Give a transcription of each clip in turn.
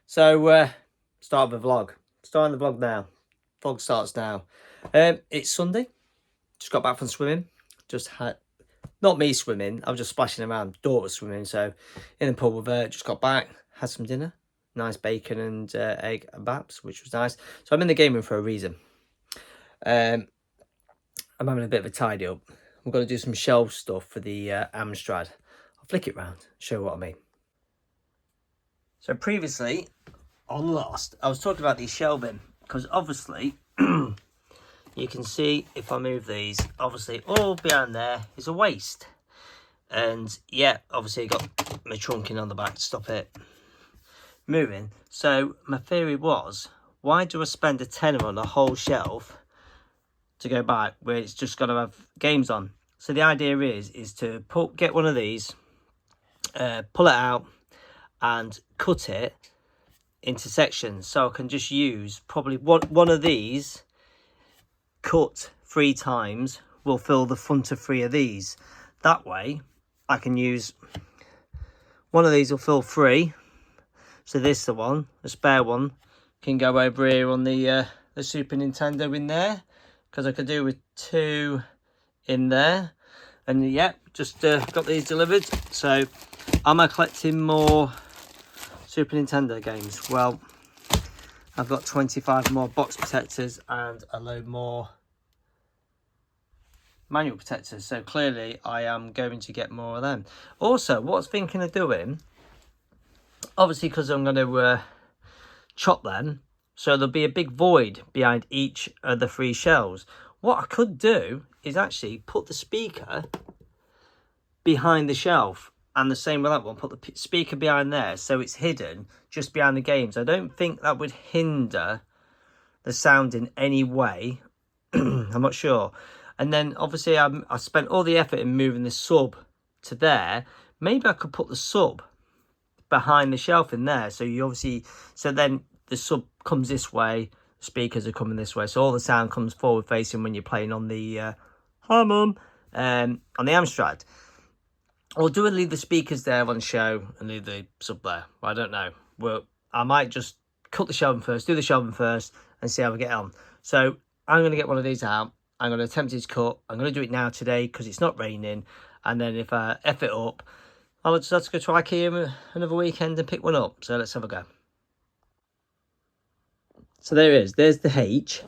So, start of the vlog. Starting the vlog now. Vlog starts now. It's Sunday. Just got back from swimming. Just had, not me swimming, I was just splashing around. Daughter swimming, so in the pub with her. Just got back, had some dinner. Nice bacon and egg and baps, which was nice. So I'm in the game room for a reason. I'm having a bit of a tidy up. We're going to do some shelf stuff for the Amstrad. I'll flick it round, show you what I mean. So previously, on Lost, I was talking about these shelving, because obviously, you can see if I move these, obviously all behind there is a waste. And yeah, obviously I got my trunking on the back to stop it moving. So my theory was, why do I spend a tenner on a whole shelf to go back where it's just going to have games on? So the idea is to get one of these, pull it out and cut it into sections, so I can just use probably one of these cut 3 times will fill the front of 3 of these. That way I can use one of these will fill 3, so this the one, the spare one can go over here on the Super Nintendo in there, because I could do with 2 in there. And yeah, just got these delivered. So am I collecting more Super Nintendo games? Well, I've got 25 more box protectors and a load more manual protectors, so clearly I am going to get more of them. Also, what I was thinking of doing, obviously because I'm going to chop them, so there'll be a big void behind each of the 3 shelves. What I could do is actually put the speaker behind the shelf, and the same with that one, put the speaker behind there so it's hidden just behind the games. I don't think that would hinder the sound in any way. I'm not sure. And then obviously I spent all the effort in moving the sub to there. Maybe I could put the sub behind the shelf in there, so you obviously, so then the sub comes this way, the speakers are coming this way, so all the sound comes forward facing when you're playing on the hi mum, on the Amstrad. Or do I leave the speakers there on show and leave the sub there? I don't know. Well, I might just cut the shelving first, do the shelving first, and see how we get on. So I'm going to get one of these out. I'm going to attempt his cut. I'm going to do it now today because it's not raining. And then if I F it up, I'll just have to go to IKEA another weekend and pick one up. So let's have a go. So there it is. There's the H.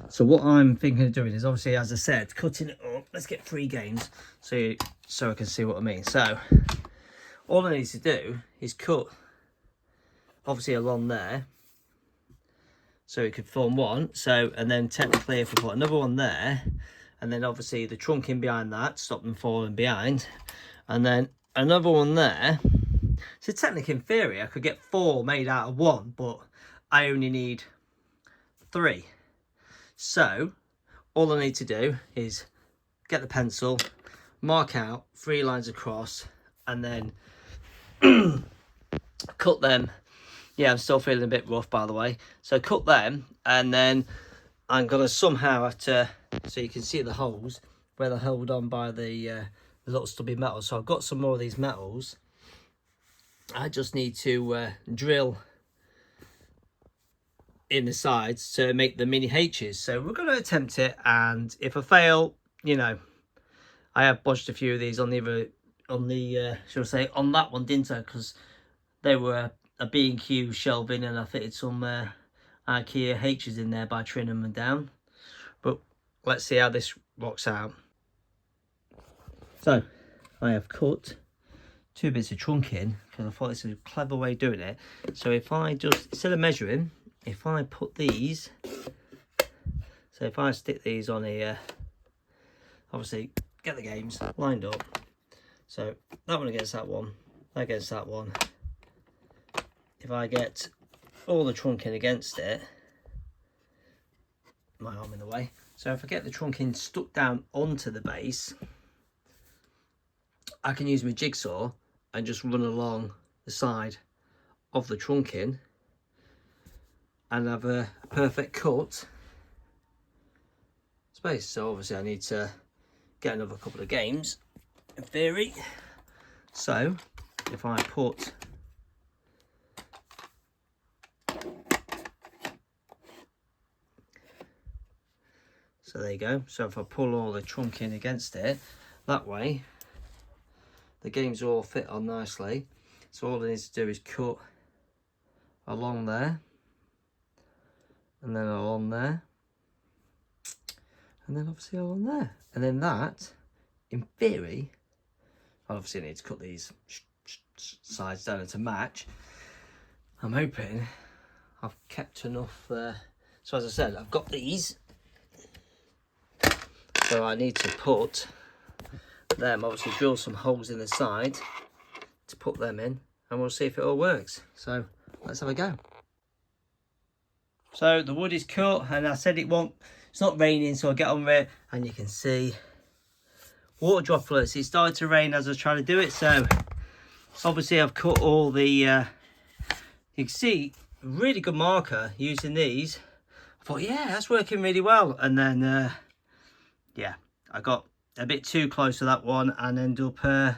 So what I'm thinking of doing is, obviously, as I said, cutting it up. Let's get 3 games so I can see what I mean. So all I need to do is cut, obviously, along there, so it could form one. So, and then technically if we put another one there, and then obviously the trunk in behind that, stop them falling behind, and then another one there. So technically, in theory, I could get 4 made out of 1, but I only need 3. So all I need to do is get the pencil, mark out 3 lines across, and then cut them. Yeah, I'm still feeling a bit rough, by the way. So cut them, and then I'm going to somehow have to, so you can see the holes where they're held on by the little stubby metal. So I've got some more of these metals. I just need to drill in the sides to make the mini H's. So we're going to attempt it, and if I fail, you know, I have bodged a few of these on the shall I say, on that one, didn't I? Because they were a B&Q shelving, and I fitted some IKEA H's in there by trimming them down. But let's see how this rocks out. So I have cut 2 bits of trunking because I thought this was a clever way of doing it. So if I just, instead of measuring, if I put these, so if I stick these on here, obviously get the games lined up. So that one against that one, that against that one. If I get all the trunking against it, my arm in the way. So if I get the trunking stuck down onto the base, I can use my jigsaw and just run along the side of the trunking and have a perfect cut space. So obviously I need to get another couple of games in theory. So if I put so there you go. So if I pull all the trunk in against it, that way the games all fit on nicely. So all I need to do is cut along there, and then along there, and then obviously along there, and then that, in theory, I obviously need to cut these sides down to match. I'm hoping I've kept enough. So as I said, I've got these, so I need to put them, obviously drill some holes in the side to put them in, and we'll see if it all works. So let's have a go. So the wood is cut, and I said it's not raining, so I'll get on with it, and you can see water droplets. It started to rain as I was trying to do it, so obviously I've cut all the you can see really good marker using these. I thought, yeah, that's working really well, and then yeah, I got a bit too close to that one and ended up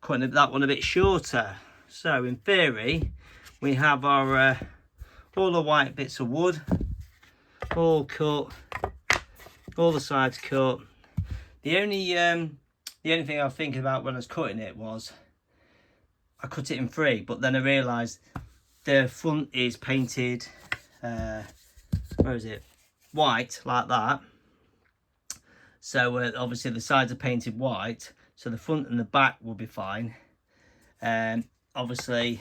cutting that one a bit shorter. So in theory we have our all the white bits of wood all cut, all the sides cut. The only thing I was thinking about when I was cutting it was I cut it in three, but then I realised the front is painted where is it, white, like that. So obviously the sides are painted white, so the front and the back will be fine. Obviously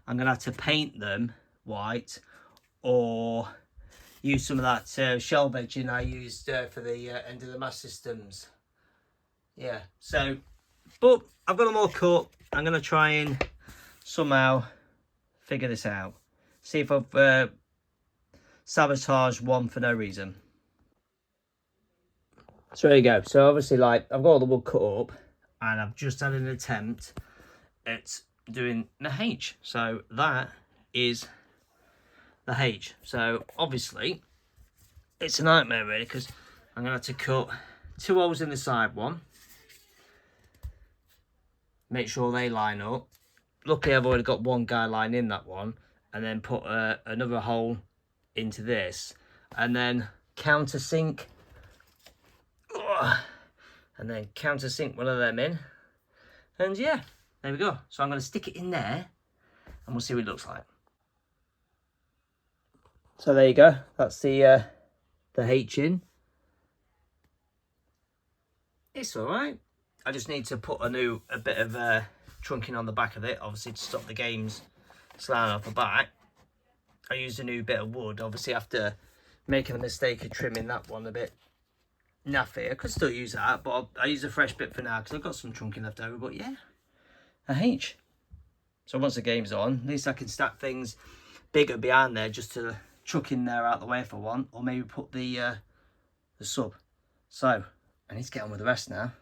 I'm gonna have to paint them white, or use some of that shell edging I used for the end of the mast systems. Yeah, so, but I've got them all cut. I'm gonna try and somehow figure this out. See if I've sabotaged one for no reason. So there you go. So obviously, like, I've got all the wood cut up, and I've just had an attempt at doing the H. So that is the H. So obviously it's a nightmare really, because I'm gonna have to cut 2 holes in the side one, make sure they line up. Luckily I've already got one guy line in that one, and then put another hole into this, and then countersink, and then countersink one of them in, and yeah, there we go. So I'm going to stick it in there and we'll see what it looks like. So there you go, that's the H in. It's all right. I just need to put a bit of trunking on the back of it, obviously to stop the games sliding off the back. I used a new bit of wood, obviously after making the mistake of trimming that one a bit naffy. I could still use that, but I use a fresh bit for now because I've got some trunking left over. But yeah, a H. So once the game's on, at least I can stack things bigger behind there just to chuck in there out the way if I want, or maybe put the sub. So I need to get on with the rest now.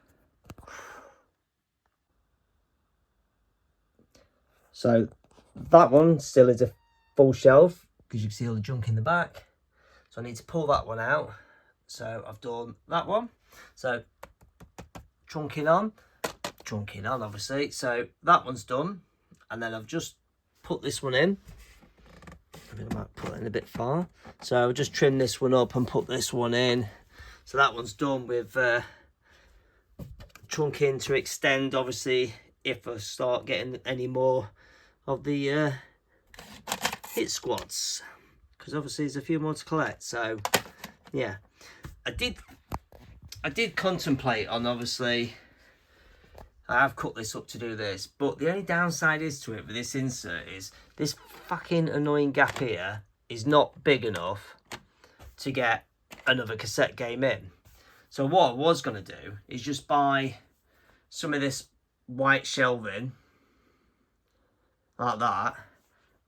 So that one still is a full shelf because you can see all the junk in the back. So I need to pull that one out. So I've done that one. So trunking on obviously. So that one's done. And then I've just put this one in. I think I might put it in a bit far. So I'll just trim this one up and put this one in. So that one's done with trunking to extend, obviously, if I start getting any more of the hit squads, because obviously there's a few more to collect. So yeah, I did contemplate on, obviously I have cut this up to do this, but the only downside is to it with this insert is this fucking annoying gap here is not big enough to get another cassette game in. So what I was going to do is just buy some of this white shelving like that,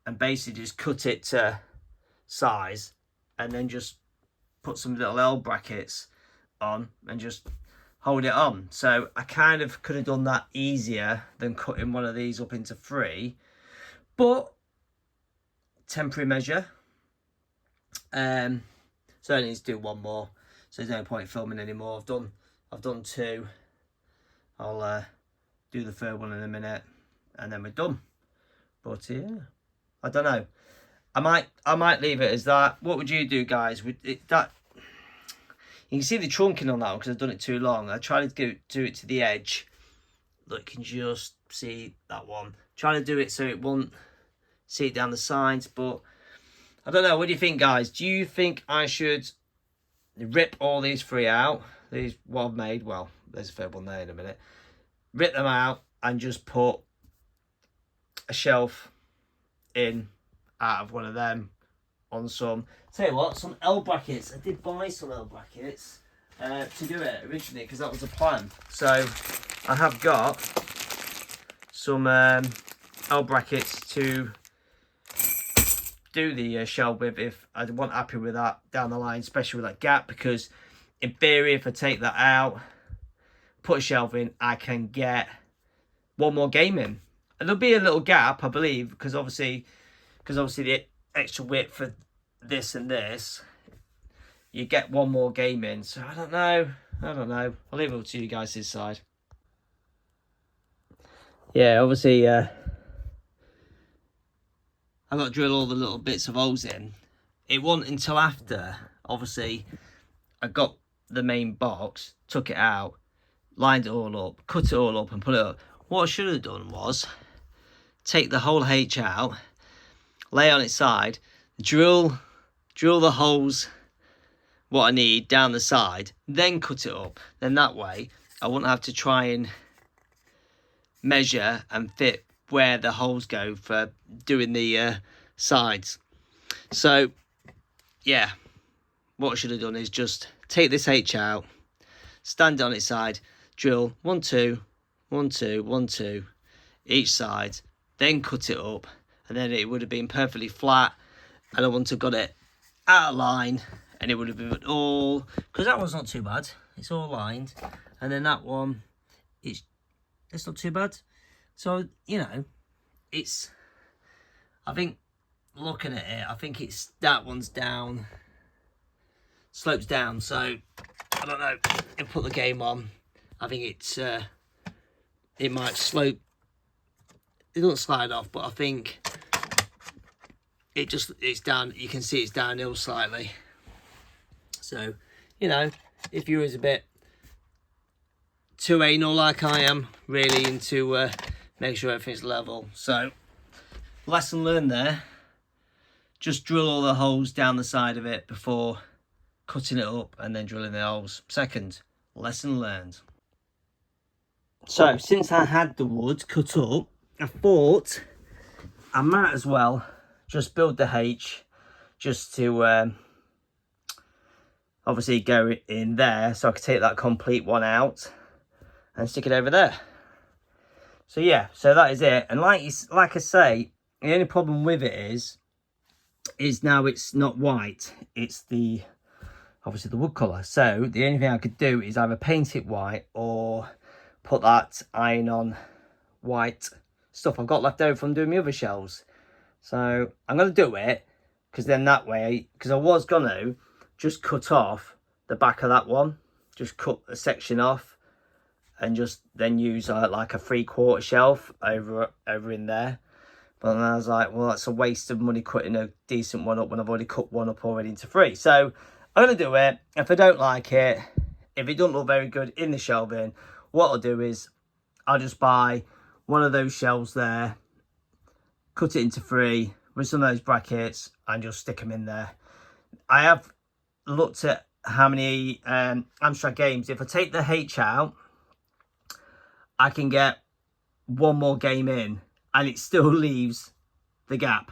and basically just cut it to size, and then just put some little L brackets on and just hold it on. So I kind of could have done that easier than cutting one of these up into 3, but temporary measure. So I need to do one more. so there's no point filming anymore. I've done 2. I'll do the third one in a minute, and then we're done. But yeah, I don't know. I might leave it as that. What would you do, guys? That you can see the trunking on that one because I've done it too long. I tried to do it to the edge. Look, you can just see that one. Trying to do it so it won't see it down the sides, but I don't know. What do you think, guys? Do you think I should rip all these 3 out? These what I've made. Well, there's a third one there in a minute. Rip them out and just put a shelf in out of one of them on some. Tell you what, some L brackets. I did buy some L brackets to do it originally because that was the plan. So I have got some L brackets to do the shelf with if I wasn't happy with that down the line, especially with that gap, because in theory if I take that out, put a shelf in, I can get one more game in. And there'll be a little gap, I believe, because obviously the extra width for this and this, you get one more game in. So I don't know. I'll leave it up to you guys to decide. Yeah, obviously I've got to drill all the little bits of holes in. It wasn't until after, obviously, I got the main box, took it out, lined it all up, cut it all up and put it up. What I should have done was take the whole H out, lay on its side, drill the holes what I need down the side, then cut it up. Then that way I wouldn't have to try and measure and fit where the holes go for doing the sides. So yeah, what I should have done is just take this H out, stand it on its side, drill 1 2 1 2 1 2 each side, then cut it up, and then it would have been perfectly flat, and I wouldn't have got it out of line, and it would have been all, because that one's not too bad, it's all lined, and then that one, it's not too bad. So, you know, it's, I think, looking at it, I think it's, that one's down, slopes down, so, I don't know, if I put the game on, I think it's, it might slope, it doesn't slide off, but I think it's down, you can see it's downhill slightly. So, you know, if you was a bit too anal like I am, really into make sure everything's level. So, lesson learned there. Just drill all the holes down the side of it before cutting it up and then drilling the holes. Second, lesson learned. So, since I had the wood cut up, I thought I might as well just build the H just to obviously go in there, so I could take that complete one out and stick it over there. So yeah, so that is it. And like I say, the only problem with it is now it's not white, it's the obviously the wood colour. So the only thing I could do is either paint it white or put that iron on white stuff I've got left over from doing my other shells. So I'm going to do it, because then that way, because I was going to just cut off the back of that one, just cut a section off and just then use like a 3/4 shelf over in there. But then I was like, well, that's a waste of money cutting a decent one up when I've already cut one up already into 3. So I'm going to do it. If I don't like it, if it doesn't look very good in the shelving, what I'll do is I'll just buy one of those shelves there, cut it into 3 with some of those brackets and just stick them in there. I have looked at how many Amstrad games, if I take the H out, I can get one more game in and it still leaves the gap.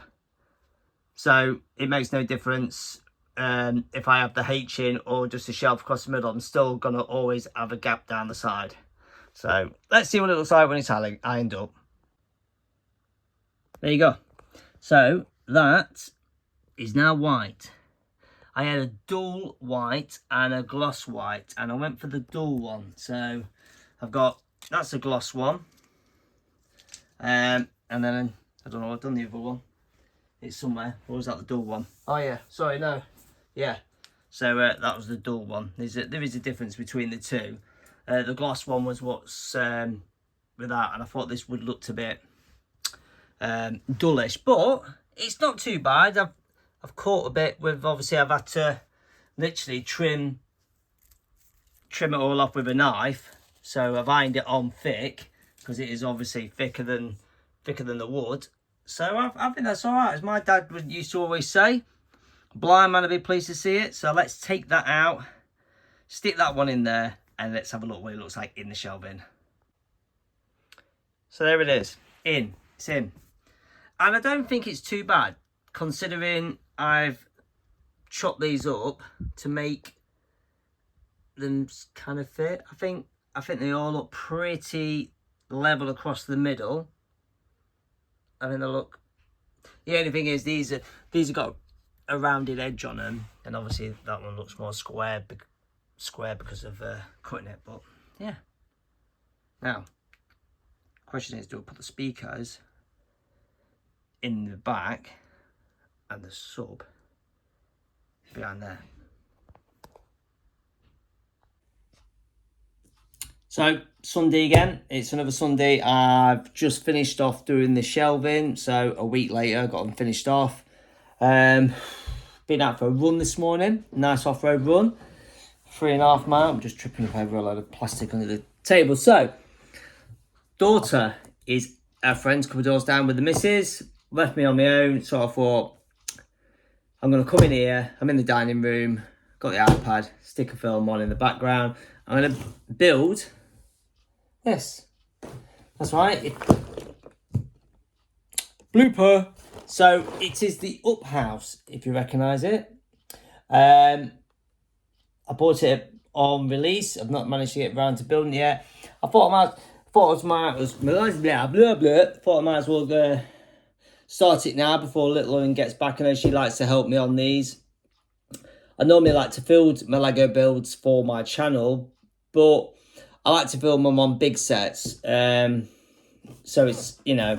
So it makes no difference if I have the H in or just a shelf across the middle. I'm still going to always have a gap down the side. So let's see what it looks like when it's ironed up. There you go. So that is now white. I had a dull white and a gloss white, and I went for the dull one. So I've got, that's a gloss one. And then, I don't know, I've done the other one. It's somewhere. Or was that the dull one? Oh yeah, sorry, no. Yeah. So that was the dull one. There is a difference between the two. The gloss one was what's with that, and I thought this would look a bit dullish, but it's not too bad. I've caught a bit with, obviously I've had to literally trim it all off with a knife. So I've ironed it on thick because it is obviously thicker than the wood. So I think that's all right. As my dad used to always say, blind man will be pleased to see it. So let's take that out, stick that one in there, and let's have a look what it looks like in the shelving. So there it is, it's in. And I don't think it's too bad, considering I've chopped these up to make them kind of fit. I think they all look pretty level across the middle. I think they look. The only thing is these have got a rounded edge on them, and obviously that one looks more square because of cutting it. But yeah. Now, question is, do I put the speakers in the back and the sub behind there? So Sunday again, it's another Sunday. I've just finished off doing the shelving, so a week later got them finished off. Been out for a run this morning, nice off-road run, 3.5 miles. I'm just tripping up over a load of plastic under the table. So daughter is our friend's, couple of doors down with the missus, left me on my own, so I thought I'm going to come in here. I'm in the dining room, got the iPad, stick a film on in the background. I'm going to build this. That's right. Blooper. So it is the Up House, if you recognise it. I bought it on release. I've not managed to get around to building it yet. I thought I might as well start it now before little one gets back. I know she likes to help me on these. I normally like to build my Lego builds for my channel, but I like to build them on big sets. So it's, you know,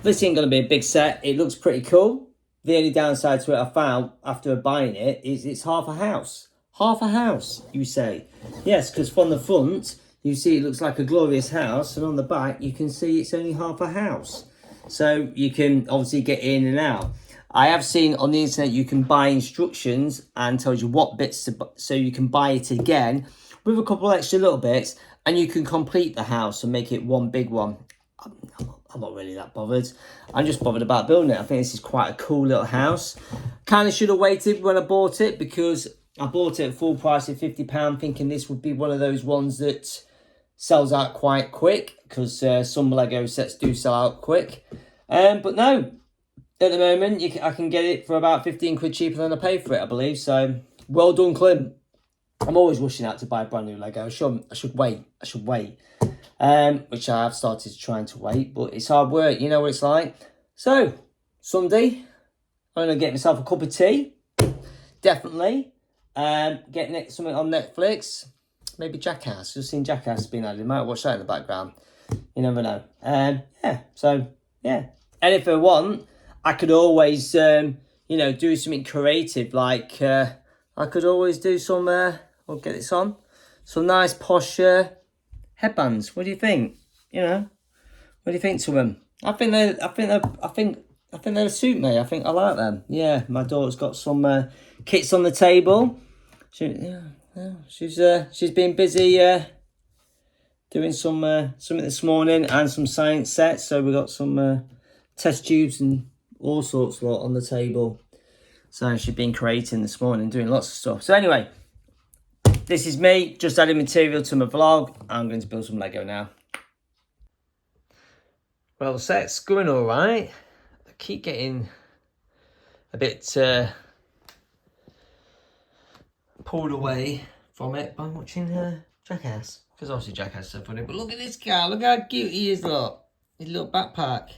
this ain't going to be a big set. It looks pretty cool. The only downside to it I found after buying it is it's half a house. Half a house, you say? Yes, because from the front, you see it looks like a glorious house, and on the back, you can see it's only half a house. So you can obviously get in and out. I have seen on the internet you can buy instructions and tells you what bits to buy, so you can buy it again with a couple of extra little bits, and you can complete the house and make it one big one. I'm not really that bothered. I'm just bothered about building it. I think this is quite a cool little house. Kind of should have waited when I bought it, because I bought it at full price of £50, thinking this would be one of those ones that sells out quite quick, because some Lego sets do sell out quick. But no, at the moment I can get it for about 15 quid cheaper than I paid for it, I believe. So well done, Clint. I'm always rushing out to buy a brand new Lego. I should wait. Which I have started trying to wait, but it's hard work. You know what it's like. So Sunday, I'm gonna get myself a cup of tea. Definitely. Get something on Netflix. Maybe Jackass. Just seen Jackass being added. Might watch that in the background. You never know. Yeah. So yeah. And if I want, I could always do something creative. Like I could always do some. I'll get this on. Some nice posh headbands. What do you think? What do you think to them? I think they'll suit me. I think I like them. Yeah, my daughter's got some kits on the table. She's been busy doing something this morning and some science sets. So we got some test tubes and all sorts lot on the table. So she's been creating this morning, doing lots of stuff. So anyway, this is me just adding material to my vlog. I'm going to build some Lego now. Well, the set's going all right. I keep getting a bit pulled away from it by watching Jackass. Because obviously Jackass is so funny. But look at this guy. Look how cute he is, look. His little backpack.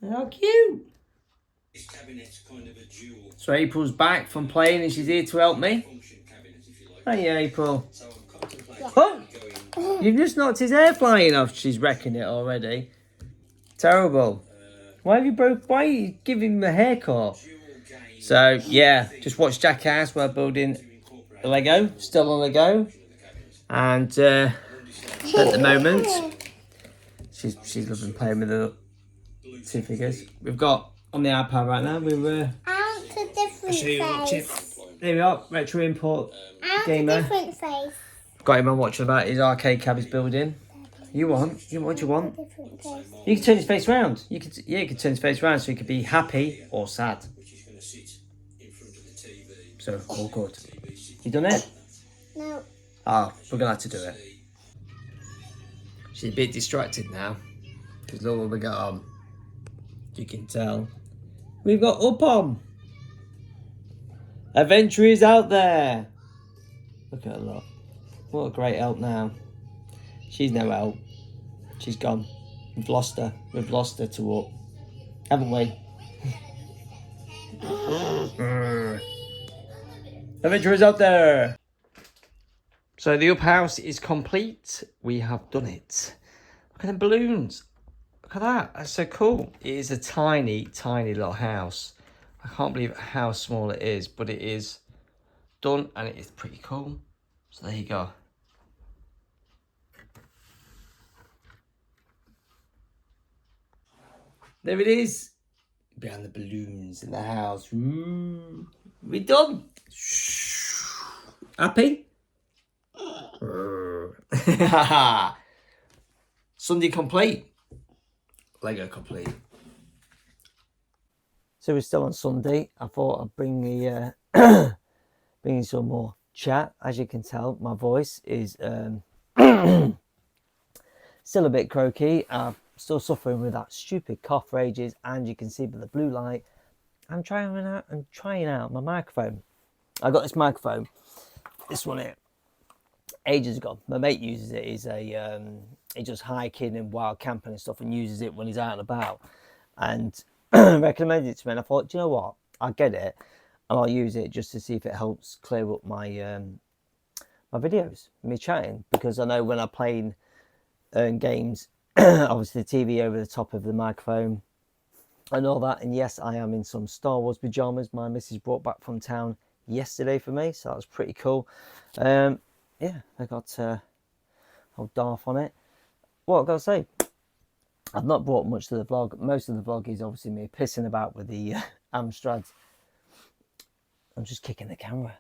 How cute. This cabinet's kind of a jewel. So April's back from playing and she's here to help me. Hey, April. So oh! You've just knocked his hair flying off. She's wrecking it already. Terrible. Why are you giving him a haircut? So yeah, just watch Jackass while building the Lego. Still on the go, and at the moment, she's loving playing with the two figures. We've got on the iPad right now. We're a different face. there we are. Retro Import Gamer. A different face. Got him on watching about his arcade cab he's building. You want? What do you want? Different face. You can turn his face round. You can turn his face round so he could be happy or sad. So all good. You done it? No. Oh, we're gonna have to do it. She's a bit distracted now because look what we got on. You can tell. We've got up on. Adventure is out there. Look at her look. What a great help now. She's no help. She's gone. We've lost her. We've lost her to up. Haven't we? Adventure is out there. So the up house is complete. We have done it. Look at the balloons. Look at that. That's so cool. It is a tiny, tiny little house. I can't believe how small it is, but it is done and it is pretty cool. So there you go. There it is. Behind the balloons in the house. Ooh. We're done. Happy? Sunday complete. Lego complete. So we're still on Sunday. I thought I'd bring the bring you some more chat. As you can tell, my voice is still a bit croaky. I'm still suffering with that stupid cough for ages, and you can see by the blue light, I'm trying out my microphone. I got this microphone, this one here, ages ago. My mate uses it. He's he does hiking and wild camping and stuff, and uses it when he's out and about. And recommended it to me, and I thought, do you know what? I'll get it, and I'll use it just to see if it helps clear up my my videos, me chatting, because I know when I'm playing games, obviously the TV over the top of the microphone and all that. And yes, I am in some Star Wars pajamas my missus brought back from town yesterday for me, so that was pretty cool. Yeah, I got old Darth on it. What I've got to say, I've not brought much to the vlog. Most of the vlog is obviously me pissing about with the Amstrad. I'm just kicking the camera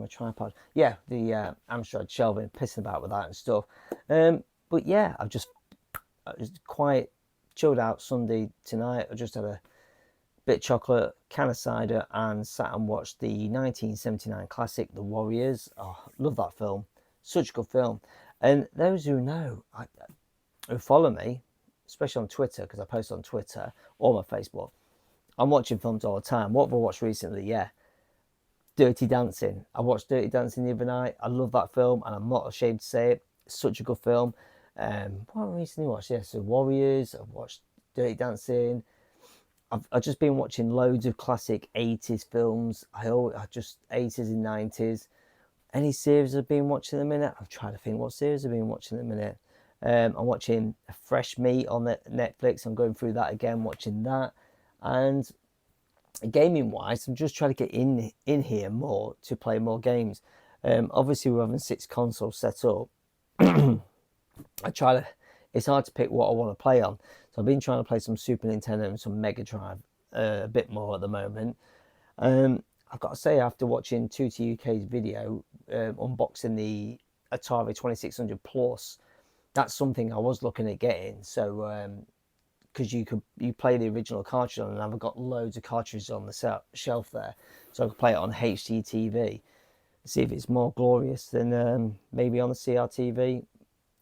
tripod. Yeah, the Amstrad shelving, pissing about with that and stuff. But yeah, I was quite chilled out Sunday tonight. I just had a bit of chocolate, can of cider, and sat and watched the 1979 classic, The Warriors. Oh, love that film. Such a good film. And those who know, who follow me, especially on Twitter, because I post on Twitter or my Facebook, I'm watching films all the time. What have I watched recently? Yeah, Dirty Dancing. I watched Dirty Dancing the other night. I love that film, and I'm not ashamed to say it. It's such a good film. What have I recently watched? Yes, The Warriors. I've watched Dirty Dancing. I've just been watching loads of classic 80s films. I just 80s and 90s. Any series I've been watching at the minute? I'm trying to think what series I've been watching at the minute. I'm watching Fresh Meat on Netflix. I'm going through that again, watching that. And gaming wise, I'm just trying to get in here more to play more games. Obviously we're having 6 consoles set up. It's hard to pick what I want to play on. So I've been trying to play some Super Nintendo and some Mega Drive a bit more at the moment. I've got to say, after watching Tutti UK's video unboxing the Atari 2600 Plus, that's something I was looking at getting. So because you play the original cartridge on, and I've got loads of cartridges on the shelf there, so I could play it on HDTV, see if it's more glorious than maybe on the CRTV.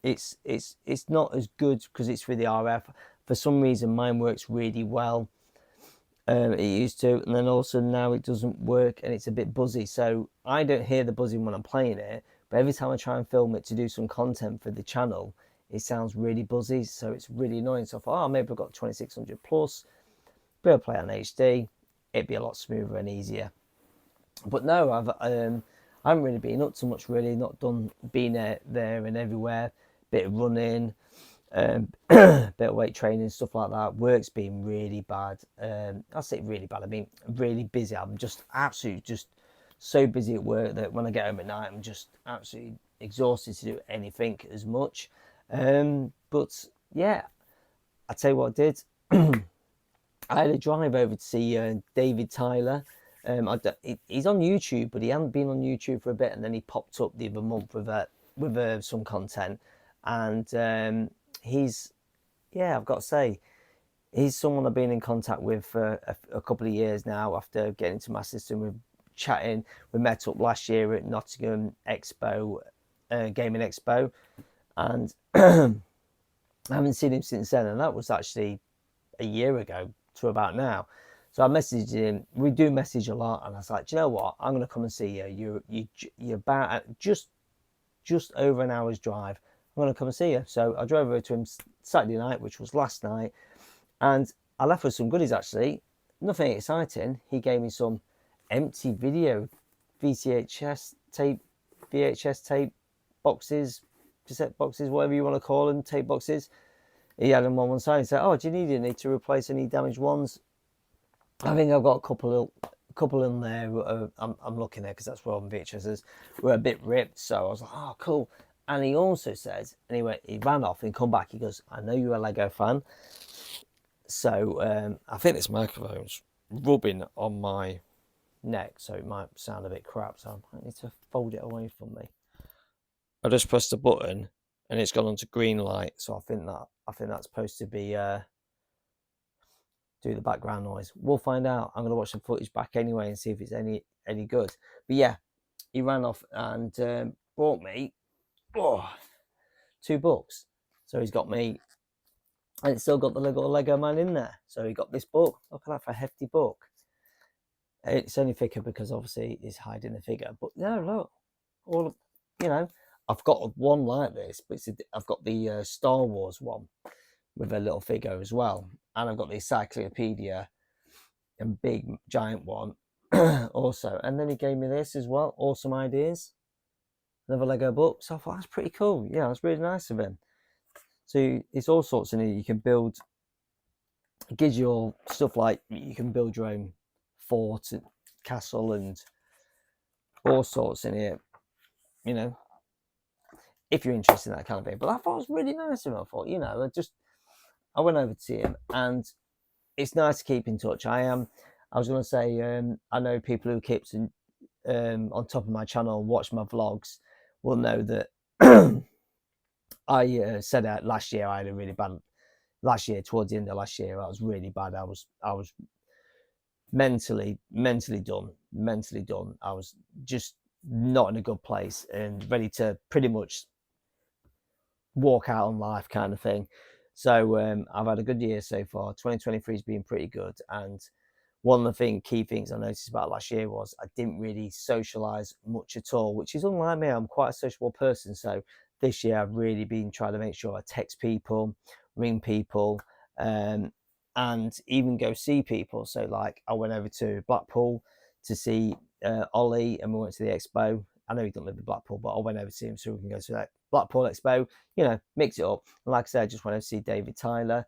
It's not as good because it's with the RF. For some reason, mine works really well. It used to, and then also now it doesn't work, and it's a bit buzzy. So I don't hear the buzzing when I'm playing it, but every time I try and film it to do some content for the channel, it sounds really buzzy. So it's really annoying. So I thought, oh, maybe I've got 2600 plus, be able to play on HD. It'd be a lot smoother and easier. But no, I haven't really been up to much. Really, not done being there and everywhere. Bit of running. bit of weight training, stuff like that. Work's been really bad. I say really bad, I mean really busy. I'm just absolutely just so busy at work that when I get home at night, I'm just absolutely exhausted to do anything as much. But yeah, I tell you what I did. I had a drive over to see David Tyler. He's on YouTube, but he hadn't been on YouTube for a bit, and then he popped up the other month with some content, and he's, yeah, I've got to say, he's someone I've been in contact with for a couple of years now. After getting into my system, we're chatting. We met up last year at Nottingham Expo, Gaming Expo, and I haven't seen him since then, and that was actually a year ago to about now. So I messaged him. We do message a lot, and I was like, do you know what? I'm going to come and see you. You're about just over an hour's drive. I'm going to come and see you. So I drove over to him Saturday night, which was last night, and I left with some goodies actually. Nothing exciting. He gave me some empty video VHS tape boxes, cassette boxes, whatever you want to call them, tape boxes. He had them on one side. He said, "Oh, do you need to replace any damaged ones?" I think I've got a couple in there. I'm looking there because that's where all the VHSs were a bit ripped. So I was like, "Oh, cool." And he also says, anyway, he ran off and come back. He goes, "I know you're a Lego fan." So I think this microphone's rubbing on my neck, so it might sound a bit crap. So I might need to fold it away from me. I just pressed the button and it's gone onto green light. So I think that's supposed to be do the background noise. We'll find out. I'm gonna watch the footage back anyway and see if it's any good. But yeah, he ran off and bought me 2 books. So he's got me, and it's still got the Lego Man in there. So he got this book. Look at that for a hefty book. It's only thicker because obviously it's hiding the figure. But no, look, all I've got one like this, but I've got the Star Wars one with a little figure as well, and I've got the encyclopedia and big giant one also. And then he gave me this as well, awesome ideas, another Lego book. So I thought that's pretty cool. Yeah, that's really nice of him. So it's all sorts in it. You can build. It gives you all stuff like you can build your own fort and castle and all sorts in here. You know, if you're interested in that kind of thing. But I thought it was really nice of him. I thought, I went over to see him, and it's nice to keep in touch. I was going to say, I know people who keep on top of my channel and watch my vlogs will know that I said that last year I had a really bad. Last year, towards the end of last year, I was really bad. I was mentally done. I was just not in a good place and ready to pretty much walk out on life kind of thing. So I've had a good year so far. 2023 has been pretty good, and one of the key things I noticed about last year was I didn't really socialize much at all, which is unlike me. I'm quite a sociable person, so this year I've really been trying to make sure I text people, ring people, and even go see people. So like I went over to Blackpool to see Ollie, and we went to the expo. I know he doesn't live in Blackpool, but I went over to see him so we can go to that Blackpool expo, mix it up. And like I said, I just went to see David Tyler.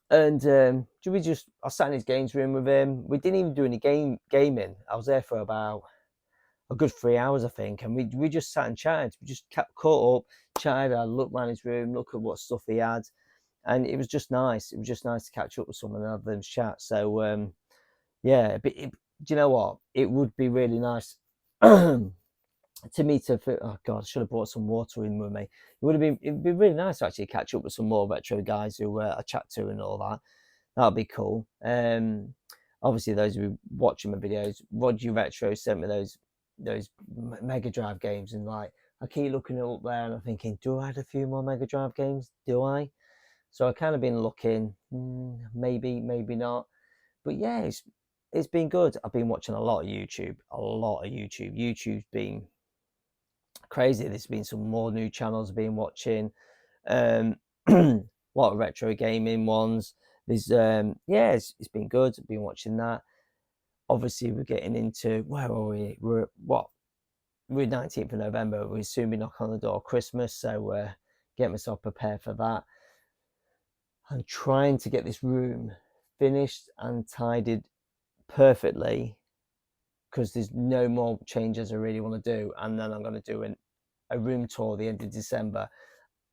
And I sat in his games room with him. We didn't even do any gaming. I was there for about a good 3 hours, I think. And we just sat and chatted. We just kept caught up, chatted. I looked around his room, looked at what stuff he had. And it was just nice. It was just nice to catch up with someone and have them chat. So, yeah, but do you know what? It would be really nice to me oh god, I should have brought some water in with me. It'd be really nice to actually catch up with some more retro guys who I chat to and all that. That'd be cool. Obviously those who watching my videos, Roger Retro sent me those Mega Drive games, and like I keep looking up there and I'm thinking, do I add a few more Mega Drive games? Do I? So I kind of been looking, maybe not. But yeah, it's been good. I've been watching a lot of YouTube. YouTube's been crazy. There's been some more new channels I've been watching. A lot of retro gaming ones. There's it's been good. I've been watching that. Obviously, we're getting into where are we? We're 19th of November. We'll soon be knocking on the door of Christmas. So get myself prepared for that. I'm trying to get this room finished and tidied perfectly, because there's no more changes I really want to do. And then I'm going to do a room tour at the end of December.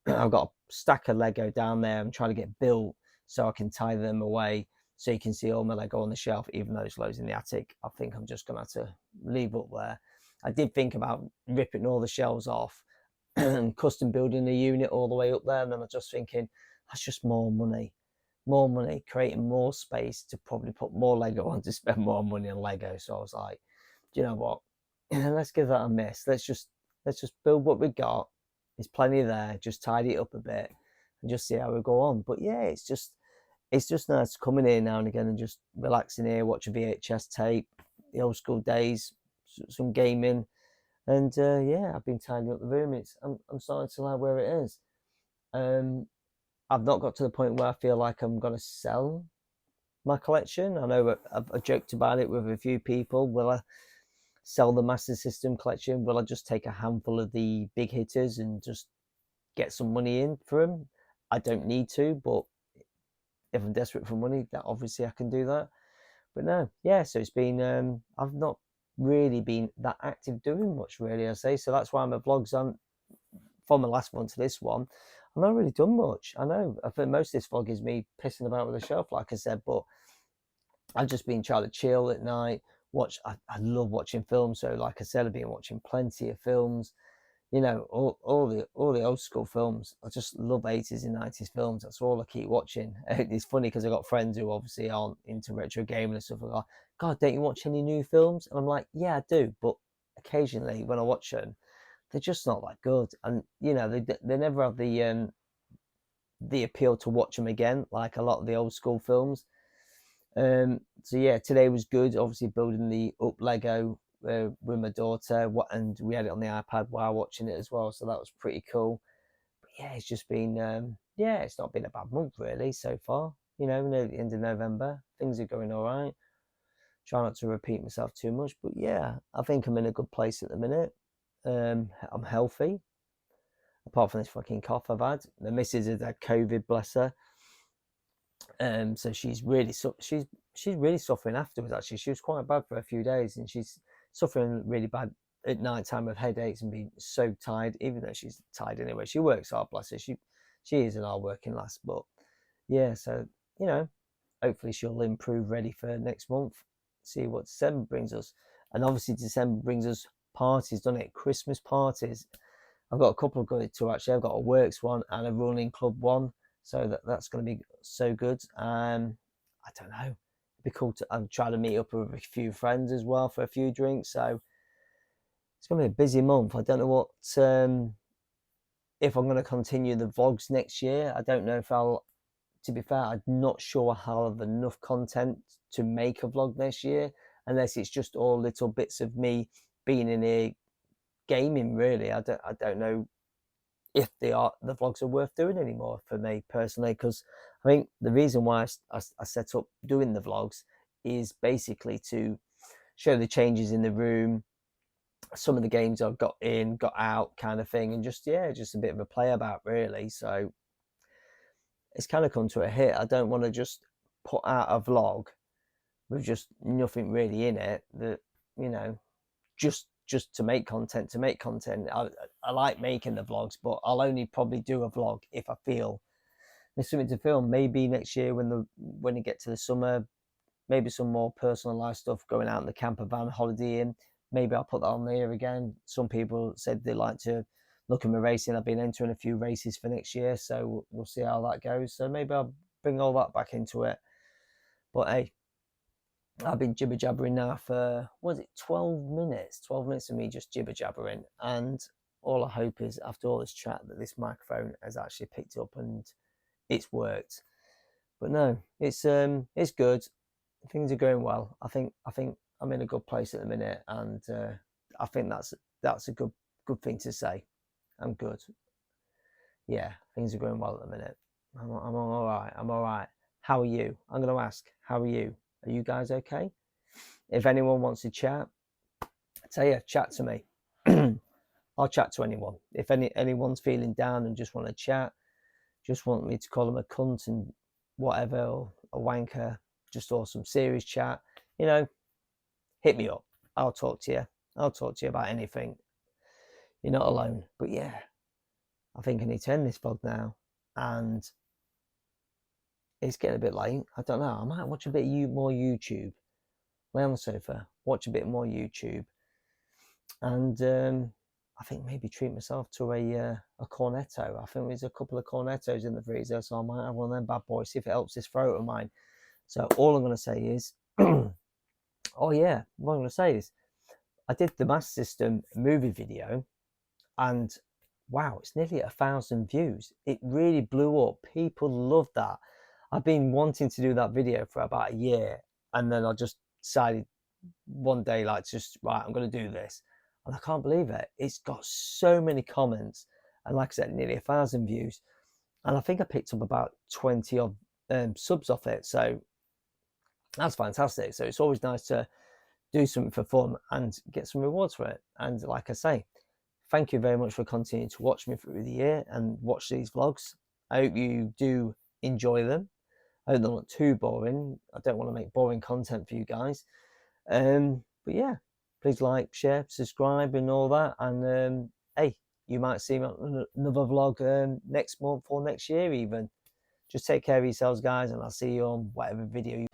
I've got a stack of Lego down there. I'm trying to get built so I can tie them away, so you can see all my Lego on the shelf, even though it's loads in the attic. I think I'm just going to have to leave up there. I did think about ripping all the shelves off and custom building a unit all the way up there. And then I was just thinking, that's just more money, creating more space to probably put more Lego on, to spend more money on Lego. So I was like, do you know what? Let's give that a miss. Let's just build what we got. There's plenty there. Just tidy it up a bit and just see how we go on. But yeah, it's just nice coming here now and again and just relaxing here, watch a VHS tape, the old school days, some gaming, and yeah, I've been tidying up the room. I'm starting to like where it is. I've not got to the point where I feel like I'm gonna sell my collection. I know I've joked about it with a few people. Will I sell the Master System collection? Will I just take a handful of the big hitters and just get some money in for them? I don't need to, but if I'm desperate for money, that obviously I can do that. But no, yeah, so it's been I've not really been that active doing much, really, I say. So that's why my vlogs on from the last one to this one, I've not really done much. I know, I think most of this vlog is me pissing about with the shelf, like I said, but I've just been trying to chill at night, watch. I love watching films, so like I said, I've been watching plenty of films. You know, all the old school films. I just love 80s and 90s films. That's all I keep watching. It's funny because I got friends who obviously aren't into retro gaming and stuff. Like, God, don't you watch any new films? And I'm like, yeah, I do, but occasionally when I watch them, they're just not that good. And you know, they never have the appeal to watch them again, like a lot of the old school films. So yeah, today was good. Obviously building the up Lego with my daughter, and we had it on the iPad while watching it as well, so that was pretty cool. But yeah, it's just been yeah, it's not been a bad month really so far. You know, near the end of November, things are going all right. Try not to repeat myself too much, but yeah, I think I'm in a good place at the minute. I'm healthy, apart from this fucking cough I've had. The missus has had COVID, bless her. So she's really she's really suffering afterwards. Actually, she was quite bad for a few days, and she's suffering really bad at night time with headaches and being so tired. Even though she's tired anyway, she works hard, bless her. She is an hard working lass, but yeah. So you know, hopefully she'll improve, ready for next month. See what December brings us, and obviously December brings us parties, doesn't it? Christmas parties. I've got a couple of good to actually. I've got a works one and a running club one. So that's going to be so good. I don't know. It'd be cool to. I'm trying to meet up with a few friends as well for a few drinks. So it's going to be a busy month. I don't know what if I'm going to continue the vlogs next year. I don't know if I'll. To be fair, I'm not sure I'll have enough content to make a vlog next year, unless it's just all little bits of me being in here gaming. Really, I don't know if the vlogs are worth doing anymore for me personally, because I think the reason why I set up doing the vlogs is basically to show the changes in the room, some of the games I've got in, got out kind of thing, and just yeah, just a bit of a play about really. So it's kind of come to a hit. I don't want to just put out a vlog with just nothing really in it, that you know, just to make content. I like making the vlogs, but I'll only probably do a vlog if I feel there's something to film. Maybe next year when you get to the summer, maybe some more personal life stuff, going out in the camper van, holidaying. Maybe I'll put that on there again. Some people said they like to look at my racing. I've been entering a few races for next year, so we'll see how that goes. So maybe I'll bring all that back into it. But hey, I've been jibber jabbering now for, was it 12 minutes? 12 minutes of me just jibber jabbering. And all I hope is after all this chat that this microphone has actually picked up and it's worked. But no, it's good. Things are going well. I think I'm in a good place at the minute, and I think that's a good thing to say. I'm good. Yeah, things are going well at the minute. I'm all right. I'm all right. How are you? I'm going to ask, how are you? Are you guys okay? If anyone wants to chat, I tell you, chat to me. I'll chat to anyone. If anyone's feeling down and just want to chat, just want me to call them a cunt and whatever, or a wanker, just awesome serious chat, you know, hit me up. I'll talk to you. I'll talk to you about anything. You're not alone. But yeah, I think I need to end this vlog now. And it's getting a bit late. I don't know. I might watch a bit more YouTube. Lay on the sofa, watch a bit more YouTube. And I think maybe treat myself to a cornetto. I think there's a couple of cornettos in the freezer, so I might have one of them bad boys, see if it helps this throat of mine. So all I'm going to say is, oh yeah, what I'm going to say is, I did the Master System movie video, and wow, it's nearly 1,000 views. It really blew up. People loved that. I've been wanting to do that video for about a year, and then I just decided one day, like, just right, I'm going to do this. And I can't believe it. It's got so many comments, and like I said, nearly 1,000 views. And I think I picked up about 20 odd subs off it. So that's fantastic. So it's always nice to do something for fun and get some rewards for it. And like I say, thank you very much for continuing to watch me through the year and watch these vlogs. I hope you do enjoy them. I hope they're not too boring. I don't want to make boring content for you guys. But yeah, please like, share, subscribe and all that. And hey, you might see me on another vlog next month or next year even. Just take care of yourselves, guys, and I'll see you on whatever video you